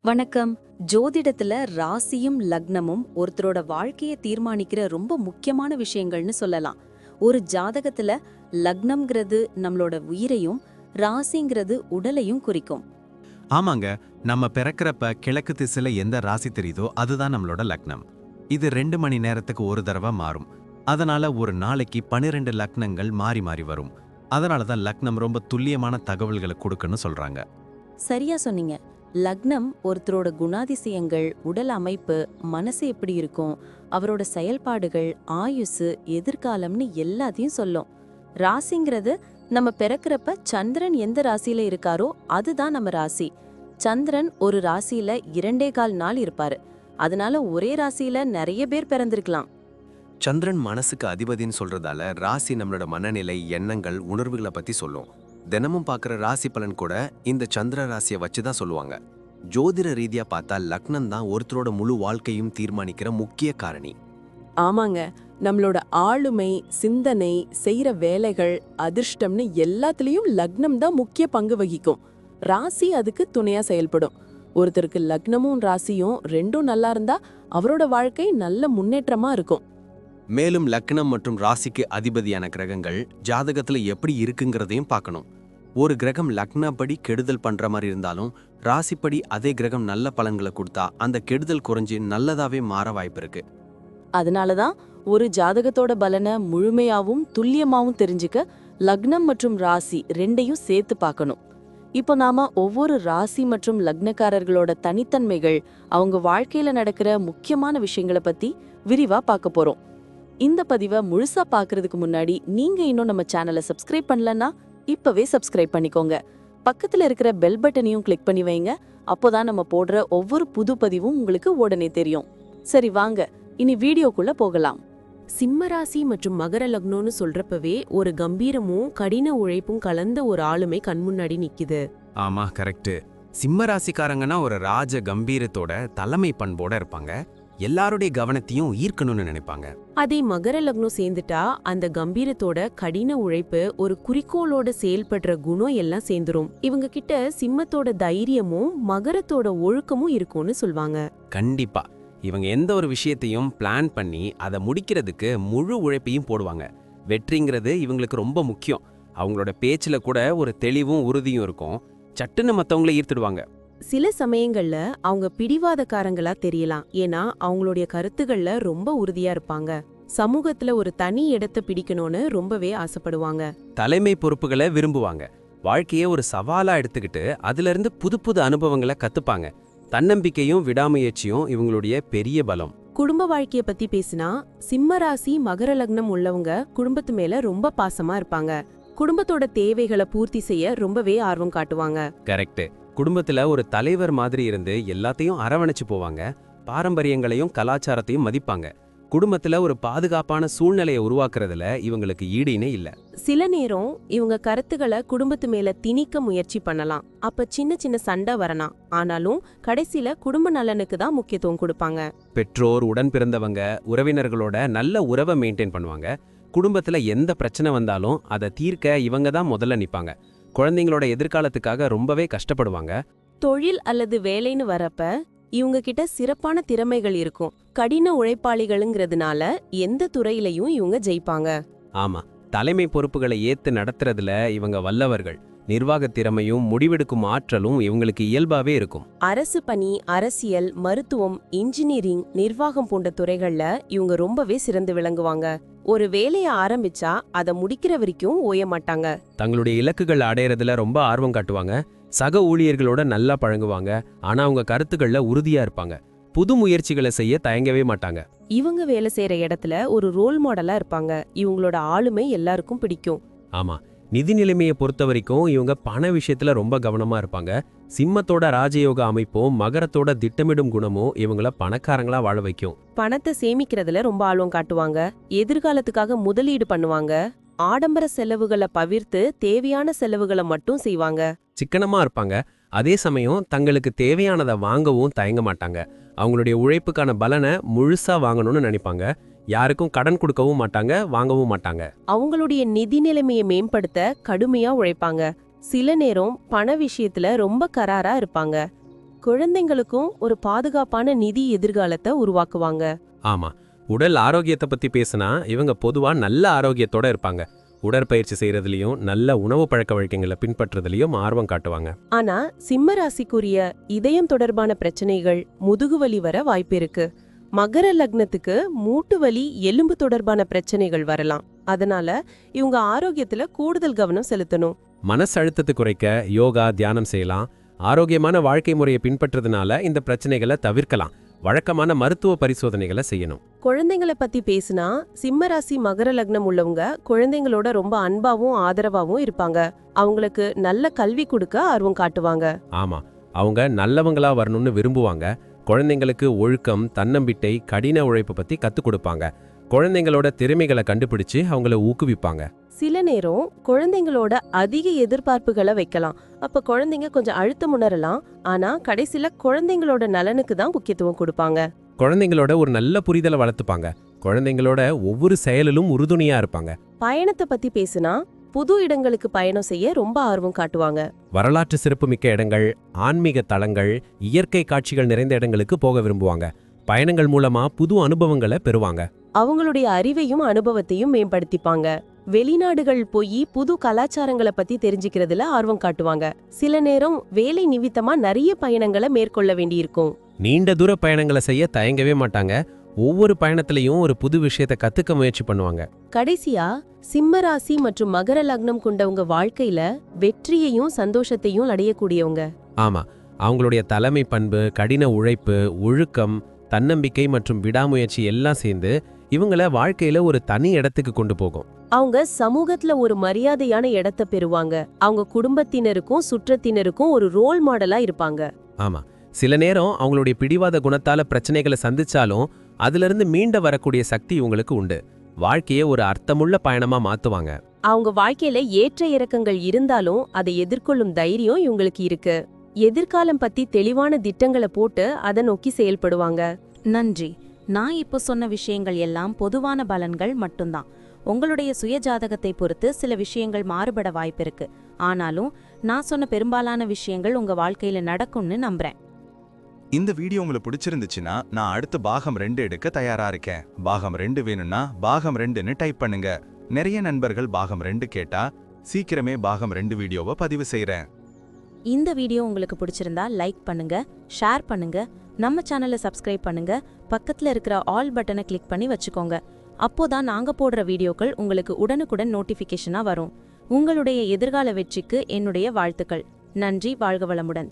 வணக்கம். ஜோதிடத்துல ராசியும் லக்னமும் ஒருத்தரோட வாழ்க்கையை தீர்மானிக்கிற ரொம்ப முக்கியமான விஷயங்கள்னு சொல்லலாம். ஒரு ஜாதகத்துல லக்னம்ங்கிறது நம்மளோட உயிரையும், ராசிங்கிறது உடலையும் குறிக்கும். ஆமாங்க. நம்ம பிறக்கிறப்ப கிழக்கு திசையில எந்த ராசி தெரியுதோ அதுதான் நம்மளோட லக்னம். இது 2 மணி நேரத்துக்கு ஒரு தடவை மாறும். அதனால ஒரு நாளைக்கு 12 லக்னங்கள் மாறி மாறி வரும். அதனால தான் லக்னம் ரொம்ப துல்லியமான தகவல்களை கொடுக்குன்னு சொல்றாங்க. சரியா சொன்னீங்க. லக்னம் ஒருத்தரோட குணாதிசயங்கள், உடல் அமைப்பு, மனசு எப்படி இருக்கும், அவரோட செயல்பாடுகள், ஆயுசு, எதிர்காலம்னு எல்லாத்தையும் சொல்லும். ராசிங்கிறது நம்ம பிறக்கிறப்ப சந்திரன் எந்த ராசியில இருக்காரோ அதுதான் நம்ம ராசி. சந்திரன் ஒரு ராசியில 2.25 நாள் இருப்பாரு. அதனால ஒரே ராசியில நிறைய பேர் பிறந்திருக்கலாம். சந்திரன் மனசுக்கு அதிபதின்னு சொல்றதால ராசி நம்மளோட மனநிலை, எண்ணங்கள், உணர்வுகளை பத்தி சொல்லும். தினமும் பார்க்குற ராசி பலன் கூட இந்த சந்திர ராசியை வச்சு தான் சொல்லுவாங்க. ஜோதிட ரீதியா பார்த்தா லக்னம் தான் ஒருத்தரோட முழு வாழ்க்கையும் தீர்மானிக்கிற முக்கிய காரணி. ஆமாங்க, நம்மளோட ஆளுமை, சிந்தனை, செய்யற வேலைகள், அதிர்ஷ்டம்னு எல்லாத்துலயும் லக்னம் தான் முக்கிய பங்கு வகிக்கும். ராசி அதுக்கு துணையா செயல்படும். ஒருத்தருக்கு லக்னமும் ராசியும் ரெண்டும் நல்லா இருந்தா அவரோட வாழ்க்கை நல்ல முன்னேற்றமா இருக்கும். மேலும் லக்னம் மற்றும் ராசிக்கு அதிபதியான கிரகங்கள் ஜாதகத்துல எப்படி இருக்குங்கிறதையும் பார்க்கணும். ஒரு கிரகம் லக்னப்படி கெடுதல் பண்ற மாதிரி இருந்தாலும் ராசிப்படி அதே கிரகம் நல்ல பலன்களை கொடுத்தா அந்த கெடுதல் குறைஞ்சு நல்லதாவே மாற வாய்ப்பு இருக்கு. அதனாலதான் ஒரு ஜாதகத்தோட பலனை முழுமையாவும் துல்லியமாவும் தெரிஞ்சுக்க லக்னம் மற்றும் ராசி ரெண்டையும் சேர்த்து பார்க்கணும். இப்போ நாம ஒவ்வொரு ராசி மற்றும் லக்னக்காரர்களோட தனித்தன்மைகள், அவங்க வாழ்க்கையில நடக்கிற முக்கியமான விஷயங்களை பத்தி விரிவா பார்க்க போறோம். இந்த பதிவை முழுசா பார்க்கறதுக்கு முன்னாடி நீங்க இன்னும் நம்ம சேனலை சப்ஸ்கிரைப் பண்ணலன்னா இப்பவே சப்ஸ்கிரைப் பண்ணிக்கோங்க. பக்கத்துல இருக்கிற பெல் பட்டனையும் கிளிக் பண்ணி வைங்க. அப்போதான் நம்ம போடுற ஒவ்வொரு புது பதிவும் உங்களுக்கு உடனே தெரியும். சரி வாங்க, இனி வீடியோக்குள்ள போகலாம். சிம்மராசி மற்றும் மகர லக்னம்னு சொல்றப்பவே ஒரு கம்பீரமும் கடின உழைப்பும் கலந்த ஒரு ஆளுமை கண்முன்னாடி நிக்குது. ஆமா, கரெக்ட். சிம்ம ராசிக்காரங்கன்னா ஒரு ராஜ கம்பீரத்தோட தலைமை பண்போட இருப்பாங்க. எல்லாருடைய கவனத்தையும் ஈர்க்கணும்னு நினைப்பாங்க. அதே மகர லக்னம் சேர்ந்துட்டா அந்த கம்பீரத்தோட கடின உழைப்பு, ஒரு குறிக்கோளோட செயல்படுற குணம் எல்லாம் சேர்ந்துரும். இவங்க கிட்ட சிம்மத்தோட தைரியமும் மகரத்தோட ஒழுக்கமும் இருக்கும்னு சொல்வாங்க. கண்டிப்பா இவங்க எந்த ஒரு விஷயத்தையும் பிளான் பண்ணி அதை முடிக்கிறதுக்கு முழு உழைப்பையும் போடுவாங்க. வெற்றிங்கிறது இவங்களுக்கு ரொம்ப முக்கியம். அவங்களோட பேச்சுல கூட ஒரு தெளிவும் உறுதியும் இருக்கும். சட்டுன்னு மத்தவங்கள ஈர்த்துடுவாங்க. சில சமயங்கள்ல அவங்க பிடிவாதக்காரங்களா தெரியலாம். ஏன்னா அவங்களுடைய கருத்துகள்ல ரொம்ப உறுதியா இருப்பாங்க. சமூகத்துல ஒரு தனி இடத்தை பிடிக்கணும்னு ரொம்பவே ஆசைப்படுவாங்க. தலைமை பொறுப்புகளை விரும்புவாங்க. வாழ்க்கையை ஒரு சவாலா எடுத்துக்கிட்டு அதுல இருந்து புது புது அனுபவங்களை கத்துப்பாங்க. தன்னம்பிக்கையும் விடாமுயற்சியும் இவங்களுடைய பெரிய பலம். குடும்ப வாழ்க்கைய பத்தி பேசினா சிம்ம ராசி மகர லக்னம் உள்ளவங்க குடும்பத்து மேல ரொம்ப பாசமா இருப்பாங்க. குடும்பத்தோட தேவைகளை பூர்த்தி செய்ய ரொம்பவே ஆர்வம் காட்டுவாங்க. கரெக்ட். குடும்பத்துல ஒரு தலைவர் மாதிரி இருந்து எல்லாத்தையும் அரவணைச்சு போவாங்க. பாரம்பரியங்களையும் கலாச்சாரத்தையும் மதிப்பாங்க. குடும்பத்துல ஒரு பாதுகாப்பான சூழ்நிலையை உருவாக்குறதுல இவங்களுக்கு ஈடுனே இல்ல. சில நேரம் இவங்க கருத்துக்களை குடும்பத்து மேல திணிக்க முயற்சி பண்ணலாம். அப்ப சின்ன சின்ன சண்டை வரலாம். ஆனாலும் கடைசியில குடும்ப நலனுக்கு தான் முக்கியத்துவம் கொடுப்பாங்க. பெற்றோர், உடன் பிறந்தவங்க, உறவினர்களோட நல்ல உறவை மெயின்டைன் பண்ணுவாங்க. குடும்பத்துல எந்த பிரச்சனை வந்தாலும் அதை தீர்க்க இவங்க தான் முதல்ல நிப்பாங்க. குழந்தைங்களோட எதிர்காலத்துக்காக ரொம்பவே கஷ்டப்படுவாங்க. தொழில் அல்லது வேலைன்னு வரப்ப இவங்க கிட்ட சிறப்பான திறமைகள் இருக்கும். கடின உழைப்பாளிகள்ங்கிறதுனால எந்த துறையிலையும் இவங்க ஜெயிப்பாங்க. ஆமா, தலைமை பொறுப்புகளை ஏத்து நடத்துறதுல இவங்க வல்லவர்கள். நிர்வாக திறமையும் முடிவெடுக்கும் ஆற்றலும் இவங்களுக்கு இயல்பாவே இருக்கும். அரசு பணி, அரசியல், மருத்துவம், இன்ஜினியரிங், நிர்வாகம் போன்ற துறைகள்ல இவங்க ரொம்பவே சிறந்து விளங்குவாங்க. ஒரு வேலையை ஆரம்பிச்சா அதை முடிக்கிற வரைக்கும் ஓய மாட்டாங்க. தங்களுடைய இலக்குகள் அடையறதுல ரொம்ப ஆர்வம் காட்டுவாங்க. சக ஊழியர்களோட நல்லா பழகுவாங்க. ஆனா அவங்க கருத்துக்கள்ல உறுதியா இருப்பாங்க. புது முயற்சிகளை செய்ய தயங்கவே மாட்டாங்க. இவங்க வேலை செய்யற இடத்துல ஒரு ரோல் மாடலா இருப்பாங்க. இவங்களோட ஆளுமை எல்லாருக்கும் பிடிக்கும். ஆமா, நிதி நிலைமையை பொறுத்த வரைக்கும் இவங்க பண விஷயத்துல ரொம்ப கவனமா இருப்பாங்க. சிம்மத்தோட ராஜயோக அமைப்பும் மகரத்தோட திட்டமிடும் குணமும் இவங்கள பணக்காரங்களா வாழ வைக்கும். பணத்தை சேமிக்கிறதுல ரொம்ப ஆர்வம் காட்டுவாங்க. எதிர்காலத்துக்காக முதலீடு பண்ணுவாங்க. ஆடம்பர செலவுகளை பவிர்த்து தேவையான செலவுகளை மட்டும் செய்வாங்க. சிக்கனமா இருப்பாங்க. அதே சமயம் தங்களுக்கு தேவையானதை வாங்கவும் தயங்க மாட்டாங்க. அவங்களுடைய உழைப்புக்கான பலனை முழுசா வாங்கணும்னு நினைப்பாங்க. யாருக்கும் கடன் கொடுக்கவும் மாட்டாங்க, வாங்கவும் மாட்டாங்க. அவங்களுடைய நிதி நிலைமையை மேம்படுத்த கடுமையா உழைப்பாங்க. சில நேரம் பண விஷயத்துல ரொம்ப கராரா இருப்பாங்க. குழந்தைங்களுக்கும் ஒரு பாதுகாப்பான நிதி எதிர்காலத்தை உருவாக்குவாங்க. ஆமா, உடல் ஆரோக்கியத்தை பத்தி பேசினா இவங்க பொதுவா நல்ல ஆரோக்கியத்தோட இருப்பாங்க. உடற்பயிற்சி செய்யறதுலயும் நல்ல உணவு பழக்க வழக்கங்களை பின்பற்றுறதுலயும் ஆர்வம் காட்டுவாங்க. ஆனா சிம்ம ராசிக்குரிய இதயம் தொடர்பான பிரச்சனைகள், முதுகுவலி வர வாய்ப்பு இருக்கு. மகர லக்னத்துக்கு மூட்டு வலி, எலும்பு தொடர்பான பிரச்சனைகள் வரலாம். அதனால இவங்க ஆரோக்கியத்துல கூடுதல் கவனம் செலுத்தணும். மனசு அழுத்தத்தை குறைக்க யோகா, தியானம் செய்யலாம். ஆரோக்கியமான வாழ்க்கை முறையை பின்பற்றதுனால இந்த பிரச்சனைகளை தவிர்க்கலாம். வழக்கமான மருத்துவ பரிசோதனைகளை செய்யணும். குழந்தைங்களை பத்தி பேசினா சிம்ம ராசி மகர லக்னம் உள்ளவங்க குழந்தைங்களோட ரொம்ப அன்பாவும் ஆதரவாவும் இருப்பாங்க. அவங்களுக்கு நல்ல கல்வி கொடுக்க ஆர்வம் காட்டுவாங்க. ஆமா, அவங்க நல்லவங்களா வரணும்னு விரும்புவாங்க. குழந்தைங்களுக்கு ஒழுக்கம், தன்னம்பிக்கை, கடின உழைப்பு பத்தி கத்துக் கொடுப்பாங்க. குழந்தைங்களோட திறமைகளை கண்டுபிடிச்சு அவங்கள ஊக்குவிப்பாங்க. சில நேரம் குழந்தைங்களோட அதிக எதிர்பார்ப்புகளை வைக்கலாம். அப்ப குழந்தைங்க கொஞ்சம் அழுத்தம் உணரலாம். ஆனா கடைசியில குழந்தைங்களோட நலனுக்கு தான் முக்கியத்துவம் கொடுப்பாங்க. குழந்தைங்களோட ஒரு நல்ல புரிதலை வளர்த்துப்பாங்க. குழந்தைங்களோட ஒவ்வொரு செயலிலும் உறுதுணையா இருப்பாங்க. பயணத்தை பத்தி பேசினா புது இடங்களுக்கு பயணம் செய்ய ரொம்ப ஆர்வம் காட்டுவாங்க. வரலாற்று சிறப்புமிக்க இடங்கள், ஆன்மீக தலங்கள், இயற்கை காட்சிகள் நிறைந்த இடங்களுக்கு போக விரும்புவாங்க. பயணங்கள் மூலமா புது அனுபவங்களை பெறுவாங்க. அவங்களுடைய அறிவையும் அனுபவத்தையும் மேம்படுத்திப்பாங்க. வெளிநாடுகள் போய் புது கலாச்சாரங்களை பத்தி தெரிஞ்சுக்கிறதுல ஆர்வம் காட்டுவாங்க. சில நேரம் வேலை நிமித்தமா நிறைய பயணங்களை மேற்கொள்ள வேண்டியிருக்கும். நீண்ட தூர பயணங்களை செய்ய தயங்கவே மாட்டாங்க. ஒவ்வொரு பயணத்திலையும் ஒரு புது விஷயத்தை கத்துக்க முயற்சி பண்ணுவாங்க. கடைசியா சிம்ம ராசி மற்றும் மகர லக்னம் கொண்டவங்க வாழ்க்கையில வெற்றியையும் சந்தோஷத்தையும் அடையக்கூடியவங்க. ஆமா, அவங்களுடைய தலைமை பண்பு, கடின உழைப்பு, ஒழுக்கம், தன்னம்பிக்கை மற்றும் விடாமுயற்சி எல்லாம் சேர்ந்து இவங்கள வாழ்க்கையில ஒரு தனி இடத்துக்கு கொண்டு போகும். அவங்க சமூகத்துல ஒரு மரியாதையான இடத்தை பெறுவாங்க. அவங்க குடும்பத்தினருக்கும் சுற்றத்தினருக்கும் ஒரு ரோல் மாடலா இருப்பாங்க. ஆமா, சில நேரம் அவங்களுடைய பிடிவாத குணத்தால பிரச்சனைகளை சந்திச்சாலும் அதிலிருந்து மீண்ட வரக்கூடிய சக்தி இவங்களுக்கு உண்டு. வாழ்க்கையை ஒரு அர்த்தமுள்ள பயணமா மாத்துவாங்க. அவங்க வாழ்க்கையில ஏற்ற இறக்கங்கள் இருந்தாலும் அதை எதிர்கொள்ளும் தைரியம் இவங்களுக்கு இருக்கு. எதிர்காலம் பத்தி தெளிவான திட்டங்களை போட்டு அதை நோக்கி செயல்படுவாங்க. நன்றி. நான் இப்போ சொன்ன விஷயங்கள் எல்லாம் பொதுவான பலன்கள் மட்டும்தான். உங்களுடைய சுயஜாதகத்தை பொறுத்து சில விஷயங்கள் மாறுபட வாய்ப்பிருக்கு. ஆனாலும் நான் சொன்ன பெரும்பாலான விஷயங்கள் உங்க வாழ்க்கையில நடக்கும்னு நம்புறேன். இந்த வீடியோ உங்களுக்கு பிடிச்சிருந்துச்சுன்னா நான் அடுத்து பாகம் 2 எடுக்க தயாரா இருக்கேன். பாகம் 2 வேணும்னா பாகம் 2ன்னு டைப் பண்ணுங்க. நிறைய நண்பர்கள் பாகம் 2 கேட்டா சீக்கிரமே பாகம் 2 வீடியோவை பதிவு செய்றேன். இந்த வீடியோ உங்களுக்கு பிடிச்சிருந்தா லைக் பண்ணுங்க, ஷேர் பண்ணுங்க, நம்ம சேனலை சப்ஸ்கிரைப் பண்ணுங்க, பக்கத்துல இருக்கிற ஆல் பட்டனை கிளிக் பண்ணி வச்சுக்கோங்க. அப்போதான் நாங்க போடுற வீடியோக்கள் உங்களுக்கு உடனுக்குடன் நோட்டிஃபிகேஷனா வரும். உங்களுடைய எதிர்கால வெற்றிக்கு என்னுடைய வாழ்த்துக்கள். நன்றி. வாழ்க வளமுடன்.